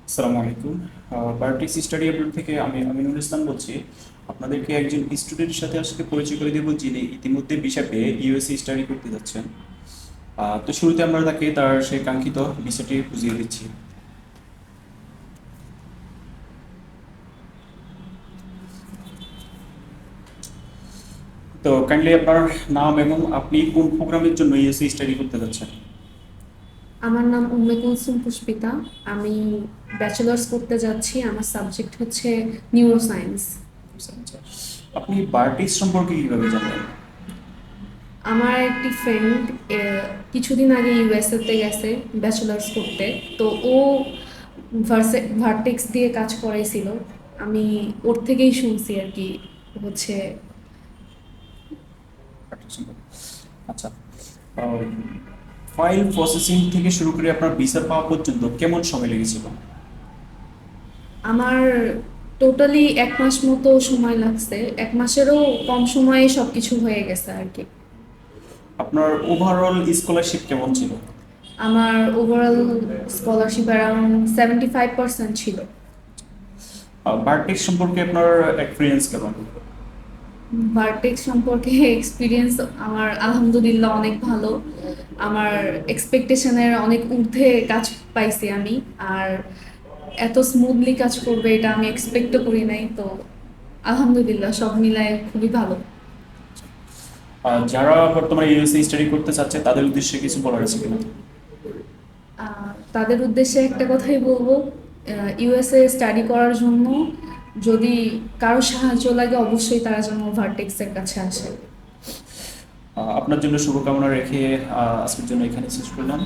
আসসালামু আলাইকুম। বায়োটিক্স study update থেকে আমি আমিনুল ইসলাম বলছি। আপনাদেরকে একজন স্টুডেন্টের সাথে আজকে পরিচয় করে দেবো, যিনি ইতিমধ্যে ভিসা পেয়ে ইউএসএ স্টাডি করতে যাচ্ছেন। তো শুরুতে আমরা তাকে তার সেই কাঙ্ক্ষিত ভিসাটি বুঝিয়ে দিচ্ছি। তো কাইন্ডলি আপনার নাম এবং আপনি কোন প্রোগ্রামের জন্য ইউএসএ স্টাডি করতে যাচ্ছেন? আমার নাম উম্মে কুলসুম পুষ্পিতা। আমি ব্যাচেলার্স করতে যাচ্ছি। আমার সাবজেক্ট হচ্ছে নিউরোসায়েন্স। আচ্ছা, আচ্ছা। আপনি বায়োটিক্স সম্পর্কে কিভাবে জানলেন? আমার একটি ফ্রেন্ড কিছুদিন আগে ইউএসএ তে গেছে ব্যাচেলার্স করতে। তো ও ভার্টেক্স দিয়ে কাজ করাইছিল। আমি ওর থেকেই শুনছি আর কি হচ্ছে। বায়োটিক্স সম্পর্কে, আচ্ছা। ফাইল প্রসেসিং থেকে শুরু করে আপনার ভিসা পাওয়া পর্যন্ত কেমন সময় লেগেছিল? আমার টোটালি 1 মাস মতো সময় লাগছে। 1 মাসেরও কম সময়ে সবকিছু হয়ে গেছে আর কি। আপনার ওভারঅল স্কলারশিপ কেমন ছিল? আমার ওভারঅল স্কলারশিপ অ্যারাউন্ড 75% ছিল। বায়োটেক সম্পর্কে আপনার এক্সপিরিয়েন্স কেমন? ভার্টেক্স সম্পর্কে এক্সপিরিয়েন্স আমার আলহামদুলিল্লাহ অনেক ভালো। আমার এক্সপেকটেশনের অনেক ঊর্ধ্বে কাজ পাইছি আমি। আর এত স্মুথলি কাজ করবে এটা আমি এক্সপেক্টও করি নাই। তো আলহামদুলিল্লাহ সব মিলায় খুবই ভালো। যারা বর্তমানে ইউএসএ স্টাডি করতে চাচ্ছে তাদের উদ্দেশ্যে কিছু বলার আছে কিনা? তাদের উদ্দেশ্যে একটা কথাই বলবো, ইউএসএ স্টাডি করার জন্য যদি কারো সাহায্য লাগে অবশ্যই তারা যেন ভার্টেক্সের কাছে আসে। আপনার জন্য শুভকামনা রেখে আজকের জন্য এখানে শেষ করলাম।